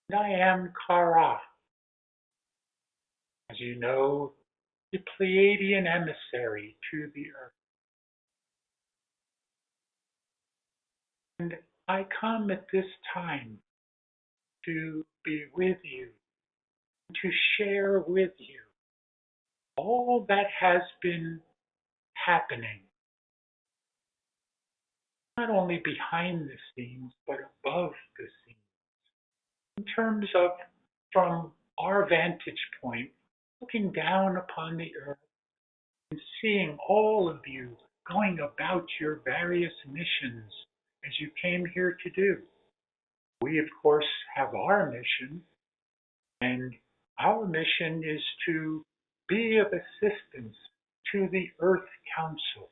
And I am Kara, as you know, the Pleiadian emissary to the Earth. And I come at this time to be with you, to share with you all that has been happening, not only behind the scenes, but above the scenes, in terms of from our vantage point, looking down upon the Earth and seeing all of you going about your various missions as you came here to do. We, of course, have our mission, and our mission is to be of assistance to the Earth Council.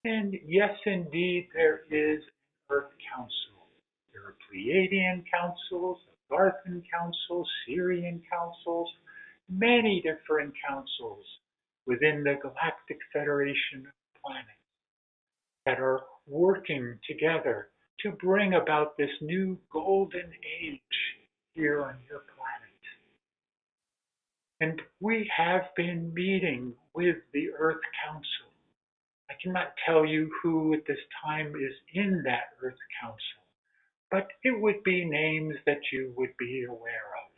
And yes, indeed, there is an Earth Council. There are Pleiadian councils, Garthan councils, Syrian councils, many different councils within the Galactic Federation of Planets that are working together to bring about this new golden age here on your planet. And we have been meeting with the Earth Council. I cannot tell you who at this time is in that Earth Council, but it would be names that you would be aware of.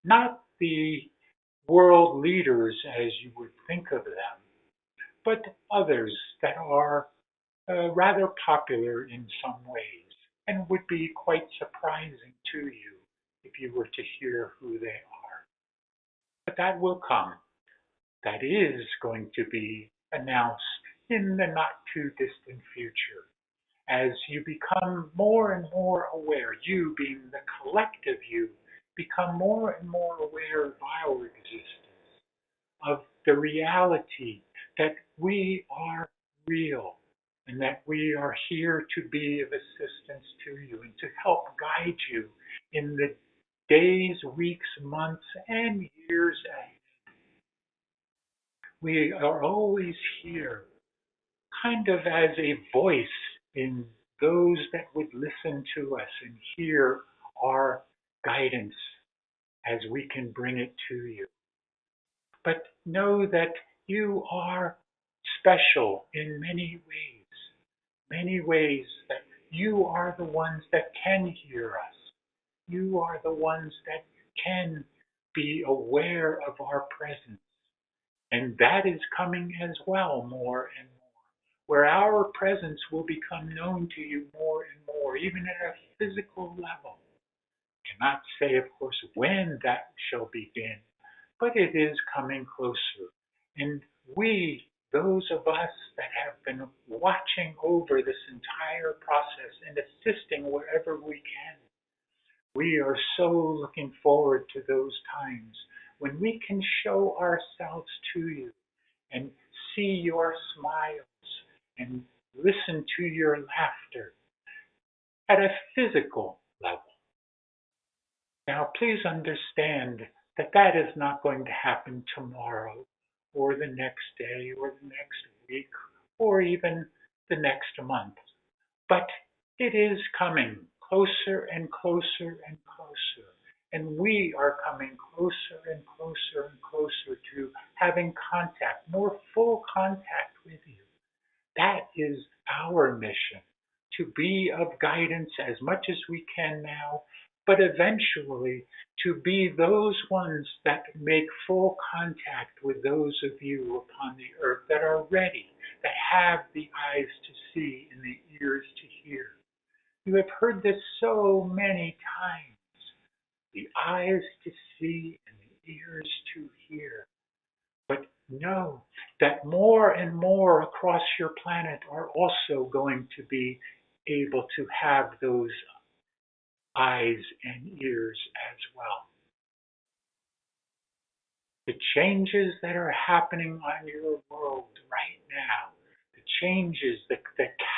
Not the world leaders as you would think of them, but others that are rather popular in some ways and would be quite surprising to you if you were to hear who they are. But that will come. That is going to be announced in the not too distant future as you become more and more aware, you being the collective you, become more and more aware of our existence, of the reality that we are real and that we are here to be of assistance to you and to help guide you in the days, weeks, months, and years ahead. We are always here, kind of as a voice in those that would listen to us and hear our guidance as we can bring it to you. But know that you are special in many ways that you are the ones that can hear us. You are the ones that can be aware of our presence. And that is coming as well more and more, where our presence will become known to you more and more, even at a physical level. Cannot say, of course, when that shall begin, but it is coming closer. And we, those of us that have been watching over this entire process and assisting wherever we can, we are so looking forward to those times when we can show ourselves to you and see your smiles and listen to your laughter at a physical level. Now, please understand that that is not going to happen tomorrow or the next day or the next week or even the next month. But it is coming closer and closer and closer. And we are coming closer and closer and closer to having contact, more full contact with you. That is our mission, to be of guidance as much as we can now, but eventually to be those ones that make full contact with those of you upon the earth that are ready, that have the eyes to see and the ears to hear. You have heard this so many times. The eyes to see and the ears to hear. But know that more and more across your planet are also going to be able to have those eyes and ears as well. The changes that are happening on your world right now, the changes, the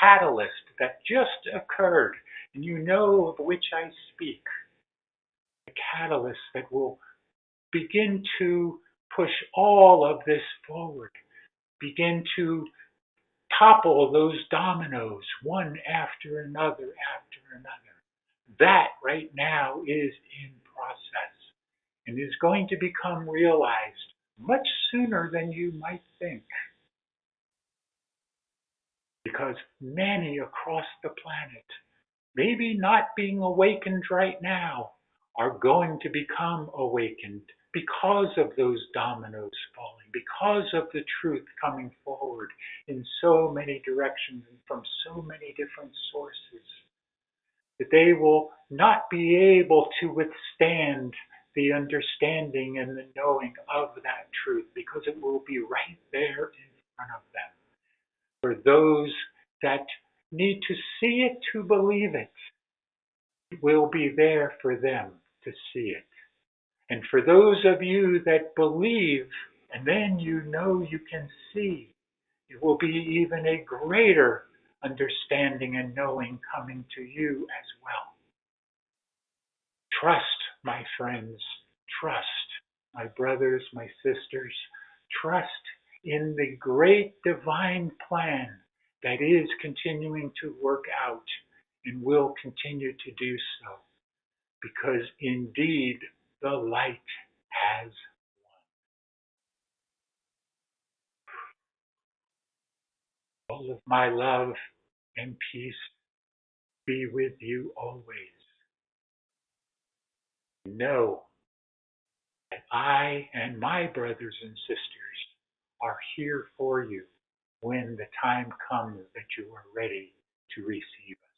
catalyst that just occurred, and you know of which I speak, the catalyst that will begin to push all of this forward, begin to topple those dominoes one after another after another. That right now is in and is going to become realized much sooner than you might think. Because many across the planet, maybe not being awakened right now, are going to become awakened because of those dominoes falling, because of the truth coming forward in so many directions and from so many different sources, that they will not be able to withstand the understanding and the knowing of that truth because it will be right there in front of them. For those that need to see it to believe it, it will be there for them to see it. And for those of you that believe and then you know you can see, it will be even a greater understanding and knowing coming to you as well. Trust, my friends, trust, my brothers, my sisters, trust in the great divine plan that is continuing to work out and will continue to do so, because indeed the light has won. All of my love and peace be with you always. Know that I and my brothers and sisters are here for you when the time comes that you are ready to receive us.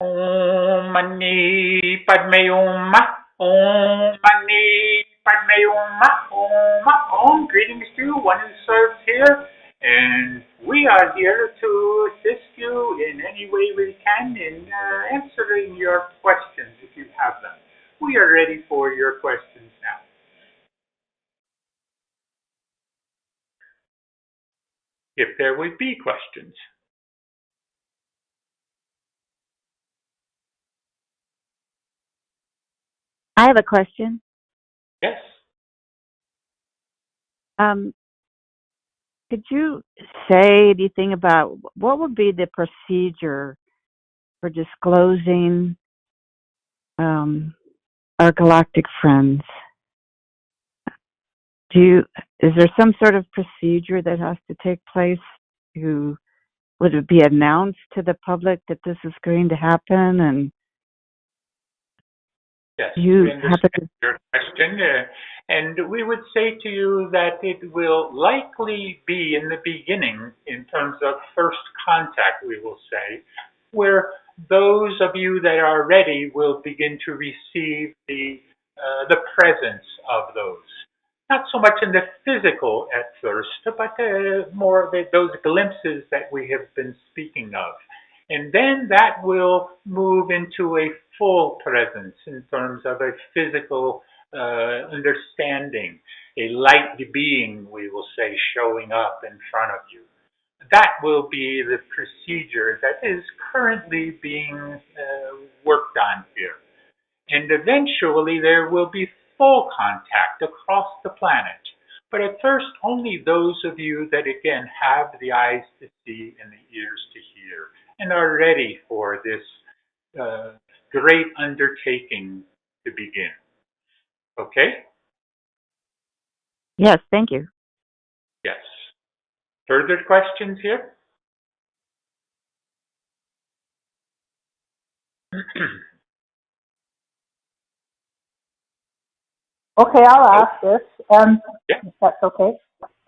Om Mani Padme Hum. Om Mani Padme Hum. Om. Greetings to you, one who serves here. And we are here to assist you in any way we can in answering your questions if you have them. We are ready for your questions now. If there would be questions. I have a question. Yes. Could you say anything about what would be the procedure for disclosing our galactic friends? Is there some sort of procedure that has to take place? Would it be announced to the public that this is going to happen? And yes, you we understand your question. And we would say to you that it will likely be in the beginning, in terms of first contact, we will say, where those of you that are ready will begin to receive the presence of those. Not so much in the physical at first, but more those glimpses that we have been speaking of. And then that will move into a full presence in terms of a physical understanding, a light being, we will say, showing up in front of you. That will be the procedure that is currently being worked on here. And eventually there will be full contact across the planet. But at first, only those of you that, again, have the eyes to see and the ears to hear and are ready for this great undertaking to begin. Okay? Yes, thank you. Yes. Further questions here? Okay, I'll ask this. Yeah. If that's okay.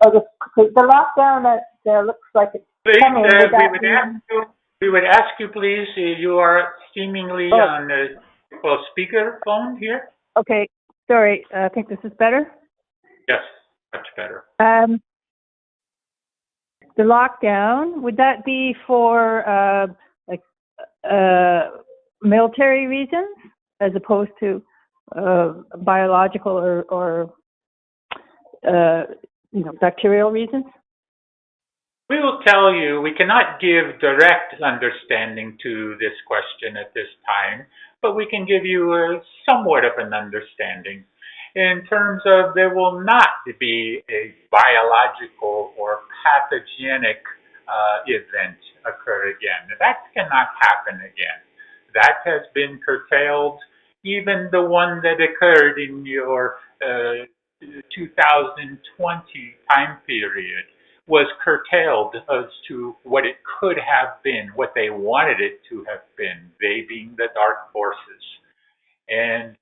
Oh, the lockdown that looks like it's Please, coming. we would ask you, please, you are seemingly on speaker phone here. Okay, sorry. I think this is better. Yes, much better. The lockdown, would that be for military reasons as opposed to biological or bacterial reasons? We will tell you, we cannot give direct understanding to this question at this time, but we can give you somewhat of an understanding in terms of there will not be a biological or pathogenic event occur again. That cannot happen again. That has been curtailed. Even the one that occurred in your 2020 time period was curtailed as to what it could have been, what they wanted it to have been, they being the dark forces. And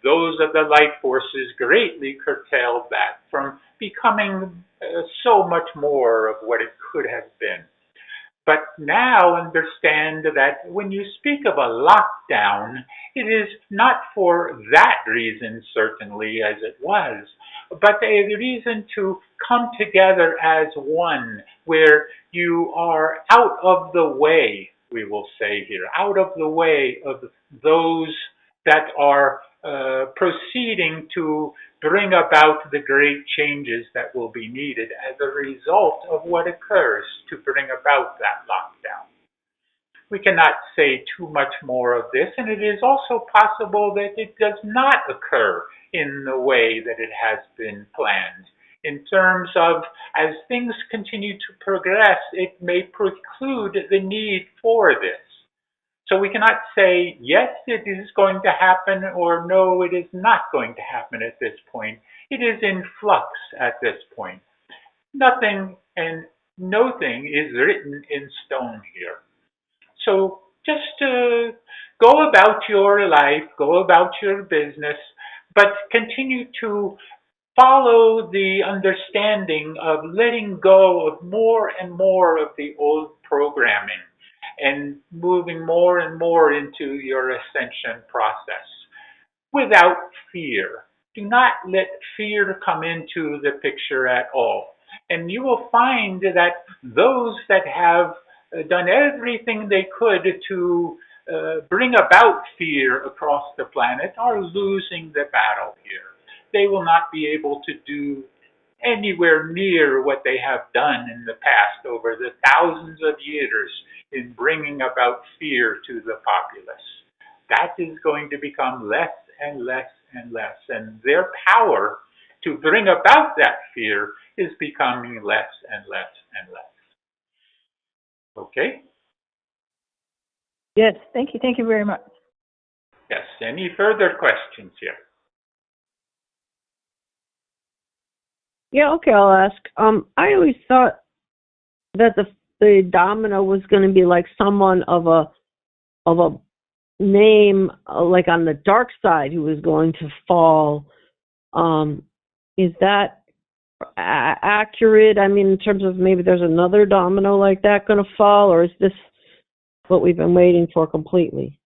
those of the light forces greatly curtailed that from becoming so much more of what it could have been. But now understand that when you speak of a lockdown, it is not for that reason, certainly, as it was, but a reason to come together as one, where you are out of the way, we will say here, out of the way of those that are proceeding to bring about the great changes that will be needed as a result of what occurs to bring about that lockdown. We cannot say too much more of this, and it is also possible that it does not occur in the way that it has been planned. In terms of, as things continue to progress, it may preclude the need for this. So we cannot say, yes, it is going to happen, or no, it is not going to happen at this point. It is in flux at this point. Nothing and no thing is written in stone here. So just go about your life, go about your business, but continue to follow the understanding of letting go of more and more of the old programming and moving more and more into your ascension process without fear. Do not let fear come into the picture at all. And you will find that those that have done everything they could to bring about fear across the planet are losing the battle here. They will not be able to do anywhere near what they have done in the past over the thousands of years in bringing about fear to the populace. That is going to become less and less and less, and their power to bring about that fear is becoming less and less and less. Okay? Yes, thank you. Thank you very much. Yes, any further questions here? Yeah, okay, I'll ask. I always thought that the domino was going to be like someone of a name, like on the dark side, who was going to fall. Is that accurate? I mean, in terms of maybe there's another domino like that going to fall, or is this what we've been waiting for completely?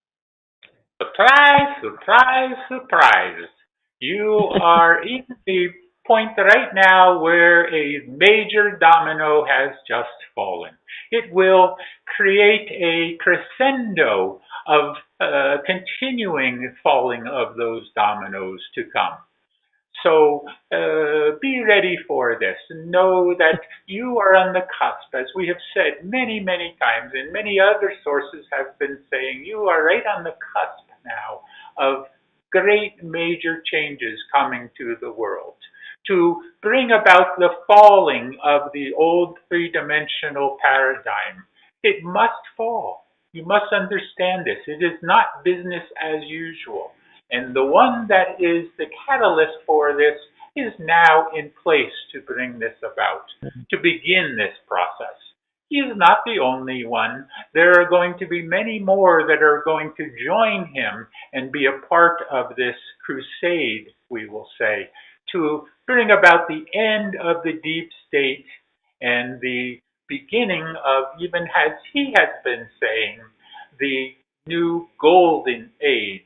Surprise, surprise, surprise. You are in the point right now where a major domino has just fallen. It will create a crescendo of continuing falling of those dominoes to come. So be ready for this. Know that you are on the cusp, as we have said many, many times, and many other sources have been saying, you are right on the cusp now of great major changes coming to the world to bring about the falling of the old three-dimensional paradigm. It must fall. You must understand this. It is not business as usual. And the one that is the catalyst for this is now in place to bring this about, to begin this process. He is not the only one. There are going to be many more that are going to join him and be a part of this crusade, we will say, to bring about the end of the deep state and the beginning of, even as he has been saying, the new golden age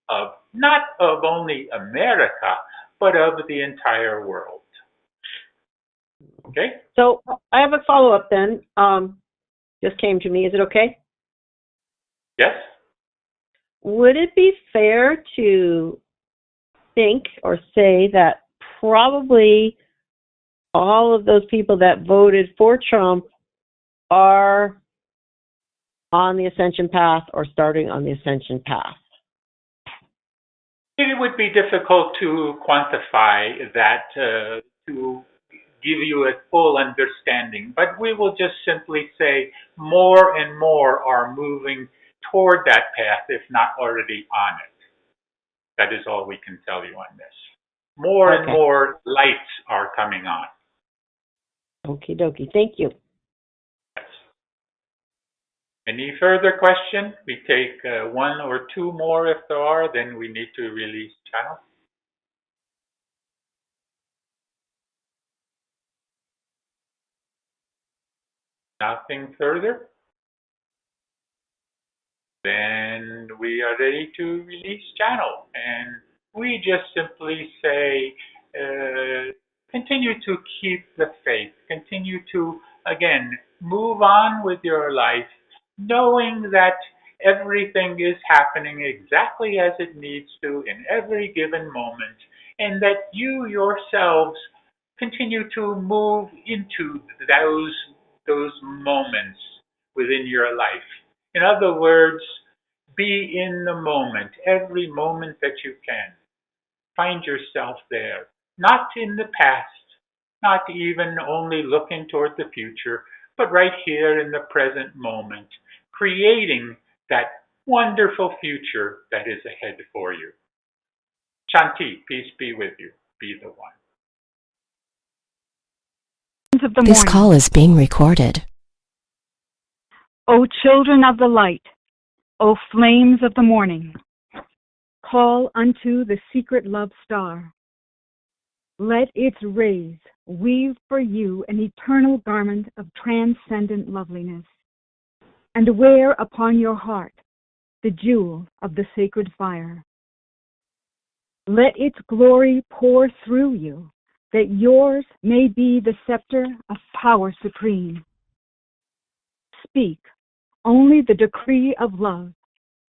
of not of only America, but of the entire world. Okay? So I have a follow-up then. Just came to me. Is it okay? Yes? Would it be fair to think or say that probably all of those people that voted for Trump are on the ascension path or starting on the ascension path? It would be difficult to quantify that, to give you a full understanding, but we will just simply say more and more are moving toward that path, if not already on it. That is all we can tell you on this. More and Okay. more lights are coming on. Okie dokie. Thank you. Yes. Any further question? We take one or two more if there are, then we need to release channel. Nothing further? Then we are ready to release channel. And we just simply say, continue to keep the faith, continue to, again, move on with your life, knowing that everything is happening exactly as it needs to in every given moment, and that you yourselves continue to move into those moments within your life. In other words, be in the moment, every moment that you can. Find yourself there, not in the past, not even only looking toward the future, but right here in the present moment, creating that wonderful future that is ahead for you. Shanti, peace be with you. Be the one. Of the This morning. call is being recorded. O children of the light, O flames of the morning, call unto the secret love star. Let its rays weave for you an eternal garment of transcendent loveliness, and wear upon your heart the jewel of the sacred fire. Let its glory pour through you, that yours may be the scepter of power supreme. Speak only the decree of love,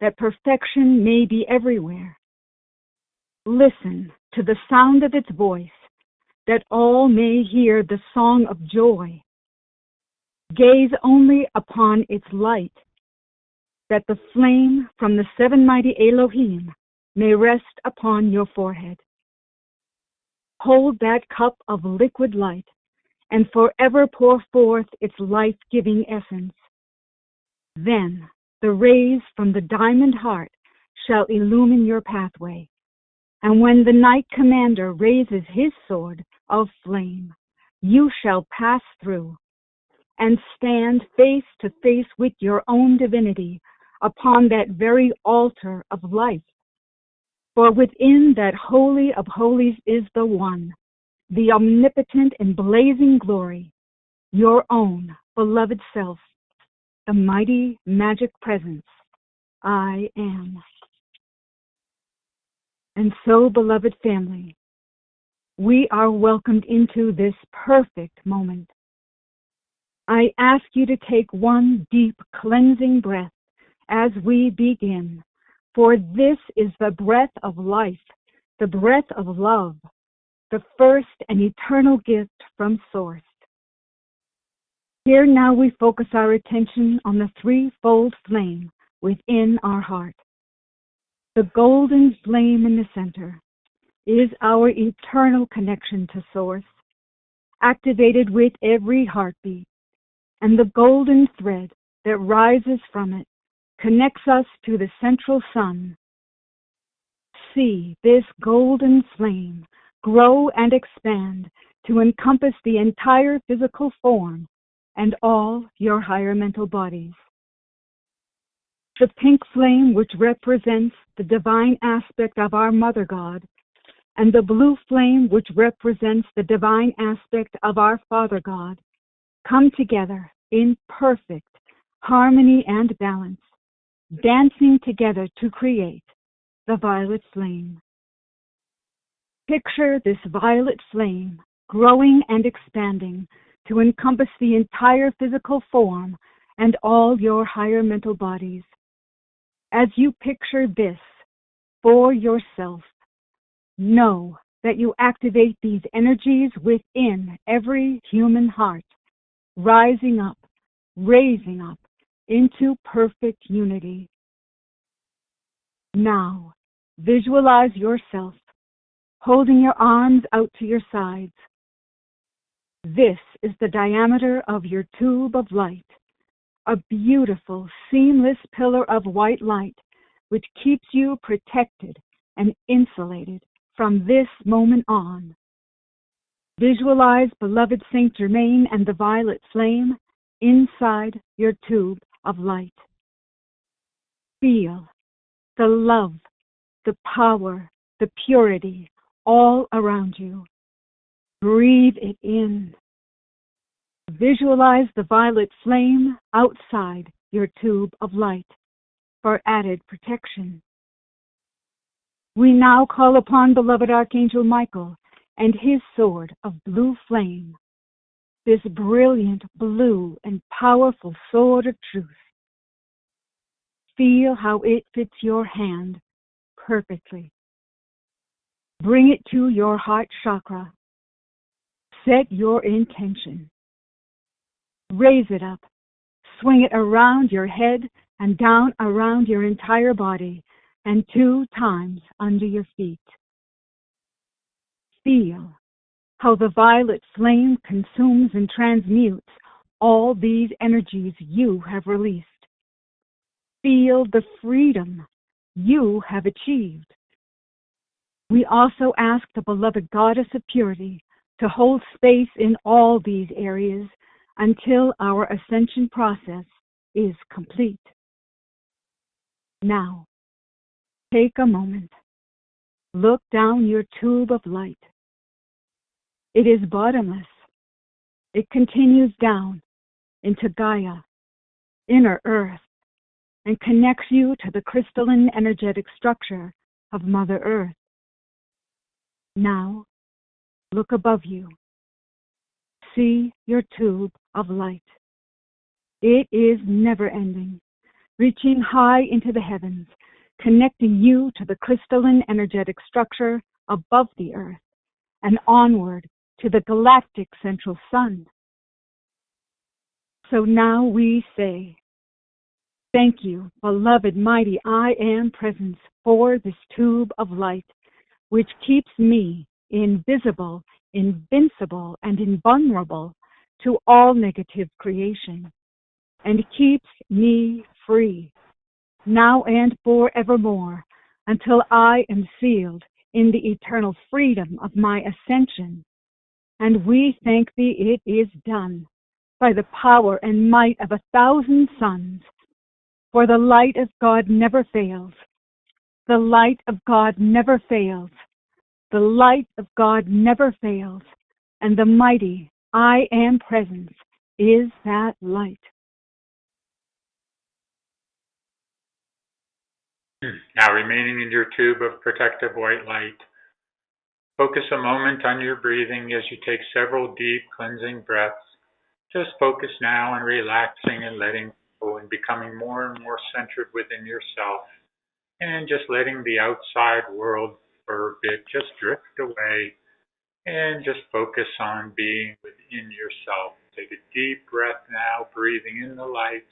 that perfection may be everywhere. Listen to the sound of its voice, that all may hear the song of joy. Gaze only upon its light, that the flame from the seven mighty Elohim may rest upon your forehead. Hold that cup of liquid light, and forever pour forth its life-giving essence. Then the rays from the diamond heart shall illumine your pathway, and when the night commander raises his sword of flame, you shall pass through and stand face to face with your own divinity upon that very altar of life. For within that holy of holies is the One, the omnipotent and blazing glory, your own beloved self, the mighty magic presence, I am. And so, beloved family, we are welcomed into this perfect moment. I ask you to take one deep cleansing breath as we begin, for this is the breath of life, the breath of love, the first and eternal gift from Source. Here now we focus our attention on the threefold flame within our heart. The golden flame in the center is our eternal connection to Source, activated with every heartbeat, and the golden thread that rises from it connects us to the central sun. See this golden flame grow and expand to encompass the entire physical form and all your higher mental bodies. The pink flame, which represents the divine aspect of our Mother God, and the blue flame, which represents the divine aspect of our Father God, come together in perfect harmony and balance, dancing together to create the violet flame. Picture this violet flame growing and expanding to encompass the entire physical form and all your higher mental bodies. As you picture this for yourself, know that you activate these energies within every human heart, rising up, raising up into perfect unity. Now, visualize yourself holding your arms out to your sides. This is the diameter of your tube of light, a beautiful, seamless pillar of white light which keeps you protected and insulated from this moment on. Visualize beloved Saint Germain and the violet flame inside your tube of light. Feel the love, the power, the purity all around you. Breathe it in. Visualize the violet flame outside your tube of light for added protection. We now call upon beloved Archangel Michael and his sword of blue flame, this brilliant blue and powerful sword of truth. Feel how it fits your hand perfectly. Bring it to your heart chakra. Set your intention. Raise it up. Swing it around your head and down around your entire body and 2 times under your feet. Feel how the violet flame consumes and transmutes all these energies you have released. Feel the freedom you have achieved. We also ask the beloved Goddess of Purity to hold space in all these areas until our ascension process is complete. Now, take a moment. Look down your tube of light. It is bottomless. It continues down into Gaia, inner Earth, and connects you to the crystalline energetic structure of Mother Earth. Now, look above you. See your tube of light. It is never-ending, reaching high into the heavens, connecting you to the crystalline energetic structure above the Earth and onward to the galactic central sun. So now we say, thank you, beloved mighty I Am Presence, for this tube of light, which keeps me invisible, invincible, and invulnerable to all negative creation, and keeps me free, now and forevermore, until I am sealed in the eternal freedom of my ascension. And we thank thee it is done, by the power and might of 1,000 suns. For the light of God never fails. The light of God never fails. The light of God never fails. And the mighty I Am Presence is that light. Now, remaining in your tube of protective white light, focus a moment on your breathing as you take several deep cleansing breaths. Just focus now on relaxing and letting go and becoming more and more centered within yourself, and just letting the outside world for a bit just drift away, and just focus on being within yourself. Take a deep breath now, breathing in the light,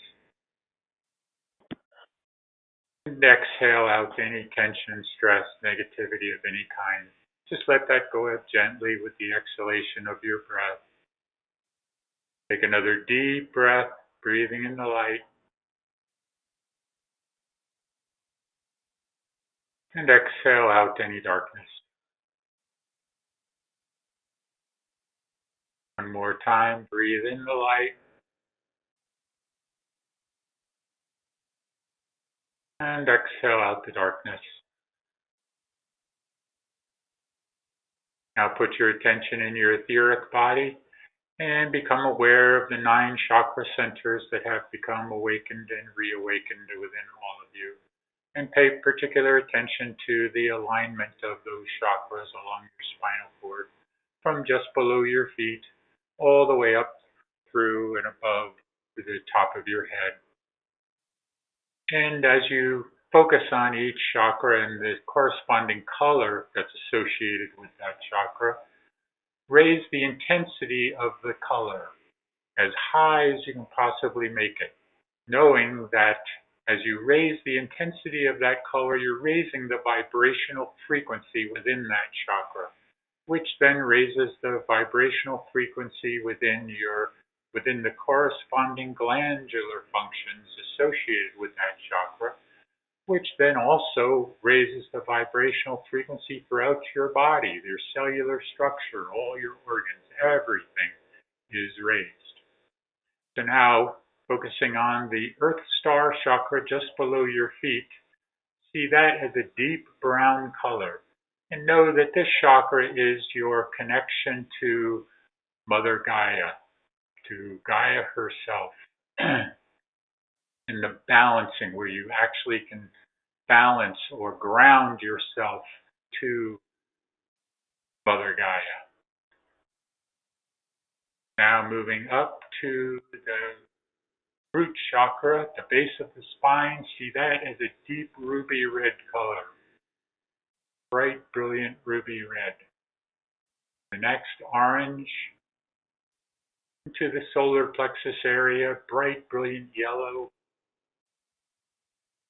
and exhale out any tension, stress, negativity of any kind. Just let that go out gently with the exhalation of your breath. Take another deep breath, breathing in the light, and exhale out any darkness. One more time, breathe in the light, and exhale out the darkness. Now put your attention in your etheric body and become aware of the 9 chakra centers that have become awakened and reawakened within all of you. And pay particular attention to the alignment of those chakras along your spinal cord, from just below your feet all the way up through and above to the top of your head. And as you focus on each chakra and the corresponding color that's associated with that chakra, raise the intensity of the color as high as you can possibly make it, knowing that as you raise the intensity of that color, you're raising the vibrational frequency within that chakra. which then raises the vibrational frequency within the corresponding glandular functions associated with that chakra, which then also raises the vibrational frequency throughout your body, your cellular structure, all your organs, everything is raised. So now, focusing on the Earth Star chakra just below your feet, see that as a deep brown color. And know that this chakra is your connection to Mother Gaia, to Gaia herself, and the balancing where you actually can balance or ground yourself to Mother Gaia. Now moving up to the root chakra, at the base of the spine, see that as a deep ruby red color. Bright, brilliant ruby red. The next, orange. Into the solar plexus area, bright, brilliant yellow.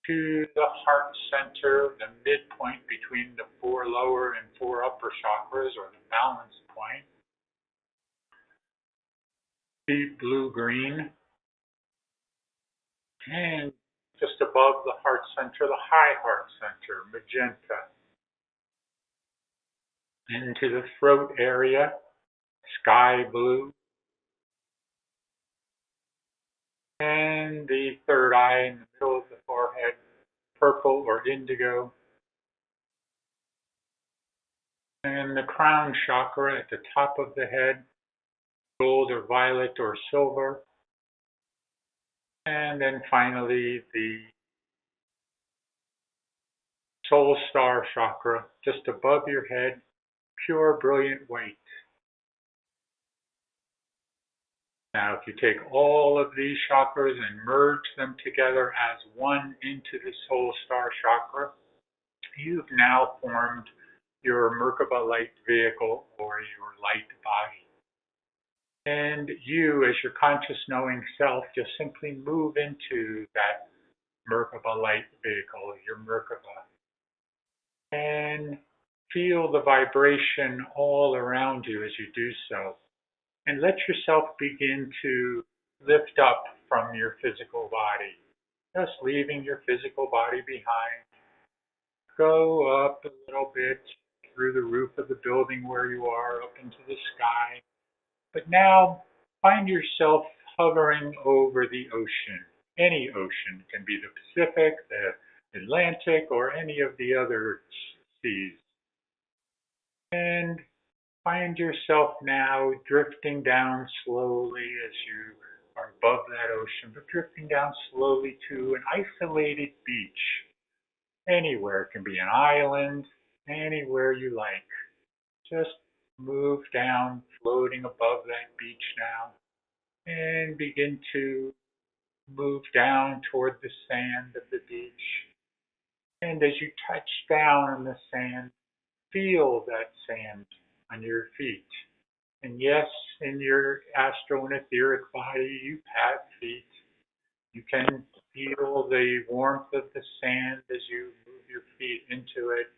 To the heart center, the midpoint between the 4 lower and 4 upper chakras, or the balance point. Deep blue-green. And just above the heart center, the high heart center, magenta. Into the throat area, sky blue. And the third eye in the middle of the forehead, purple or indigo. And the crown chakra at the top of the head, gold or violet or silver. And then finally the soul star chakra just above your head, pure brilliant white. Now if you take all of these chakras and merge them together as one into the soul star chakra, you've now formed your Merkaba light vehicle or your light body. And you, as your conscious knowing self, just simply move into that Merkaba light vehicle, your Merkaba, and feel the vibration all around you as you do so. And let yourself begin to lift up from your physical body, just leaving your physical body behind. Go up a little bit through the roof of the building where you are, up into the sky. But now find yourself hovering over the ocean. Any ocean. It can be the Pacific, the Atlantic, or any of the other seas. And find yourself now drifting down slowly as you are above that ocean, but drifting down slowly to an isolated beach. Anywhere. It can be an island, anywhere you like. Just move down, floating above that beach now, and begin to move down toward the sand of the beach. And as you touch down on the sand, feel that sand on your feet. And yes, in your astral and etheric body, you have feet. You can feel the warmth of the sand as you move your feet into it.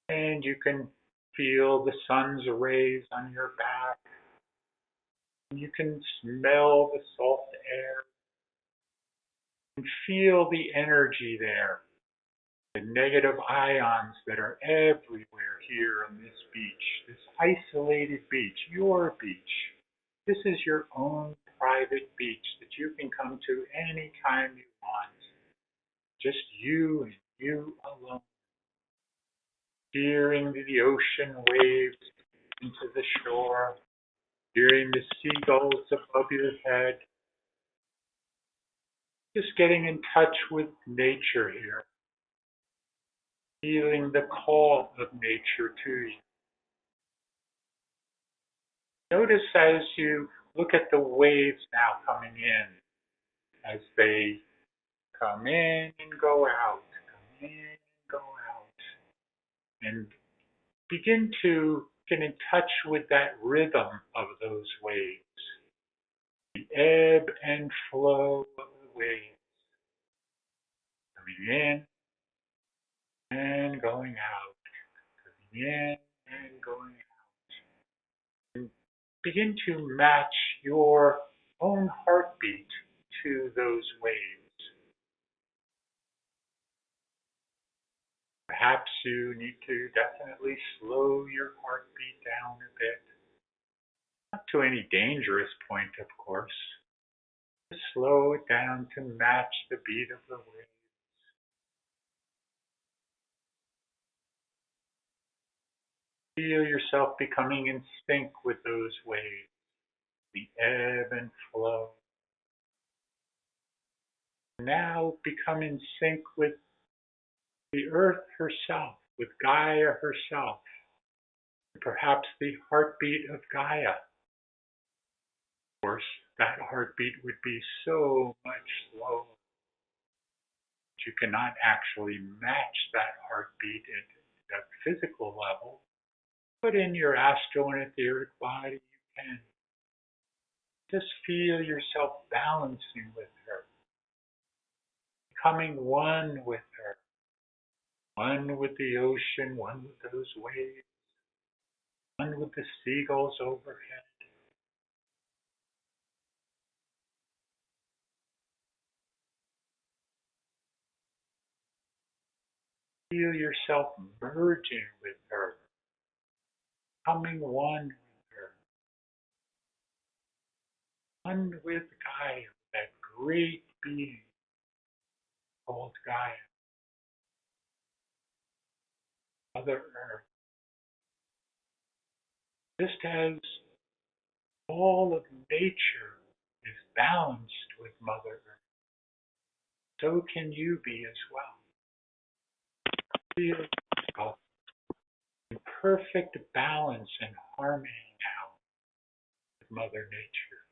And you can feel the sun's rays on your back. You can smell the salt air and feel the energy there, the negative ions that are everywhere here on this beach, this isolated beach, your beach. This is your own private beach that you can come to anytime you want. Just you and you alone. Hearing the ocean waves into the shore, hearing the seagulls above your head, just getting in touch with nature here, feeling the call of nature to you. Notice as you look at the waves now coming in, as they come in and go out, come in and go out, and begin to get in touch with that rhythm of those waves, the ebb and flow of the waves, coming in and going out, coming in and going out. begin to match your own heartbeat to those waves. Perhaps you need to definitely slow your heartbeat down a bit. Not to any dangerous point, of course. Just slow it down to match the beat of the wave. Feel yourself becoming in sync with those waves, the ebb and flow. Now become in sync with the earth herself, with Gaia herself, and perhaps the heartbeat of Gaia. Of course, that heartbeat would be so much slower that you cannot actually match that heartbeat at a physical level, but in your astral and etheric body you can. Just feel yourself balancing with her, becoming one with her, one with the ocean, one with those waves, one with the seagulls overhead. Feel yourself merging with her, becoming one with her, one with Gaia, that great being called Gaia, Mother Earth. Just as all of nature is balanced with Mother Earth, so can you be as well. Feel yourself in perfect balance and harmony now with Mother Nature,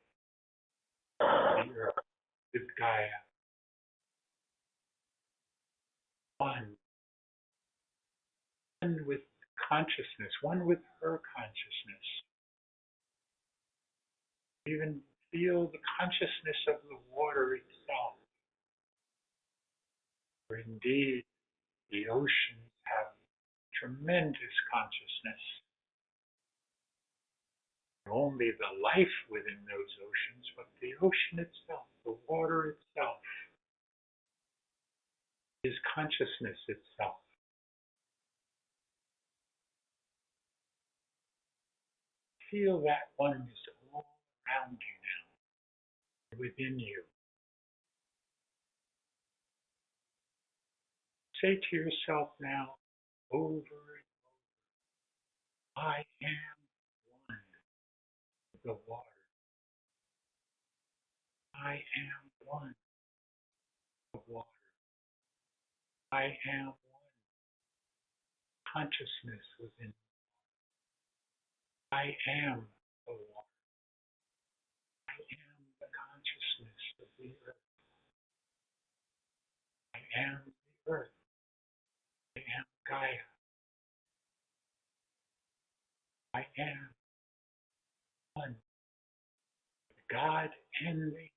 the Earth, with Gaia. One, one with consciousness, one with her consciousness. Even feel the consciousness of the water itself. For indeed, the oceans have tremendous consciousness. Not only the life within those oceans, but the ocean itself, the water itself, is consciousness itself. Feel that oneness all around you now, within you. Say to yourself now, over and over, I am one with the water. I am one with the water. I am one consciousness within. I am the water. I am the consciousness of the earth. I am the earth. I am Gaia. I am one. God and the universe.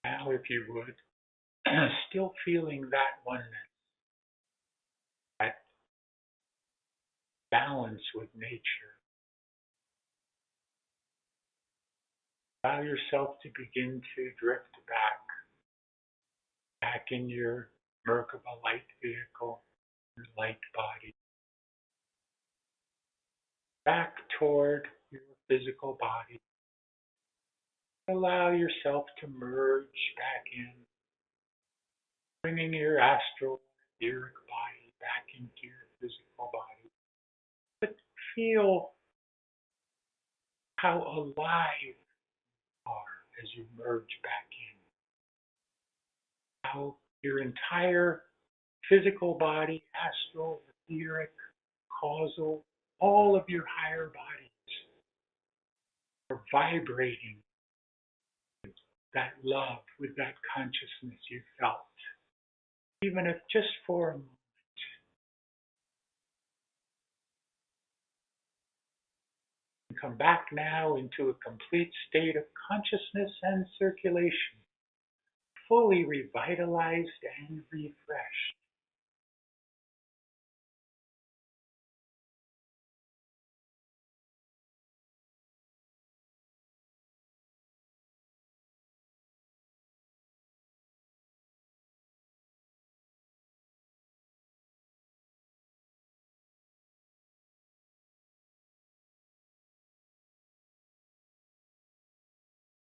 Now, if you would, still feeling that oneness, that balance with nature, allow yourself to begin to drift back in your Merkaba light vehicle, your light body, back toward your physical body. Allow yourself to merge back in, bringing your astral etheric body back into your physical body. But feel how alive you are as you merge back in. How your entire physical body, astral, etheric, causal, all of your higher bodies are vibrating with that love, with that consciousness you felt. Even if just for a moment, Come back now into a complete state of consciousness and circulation, fully revitalized and refreshed.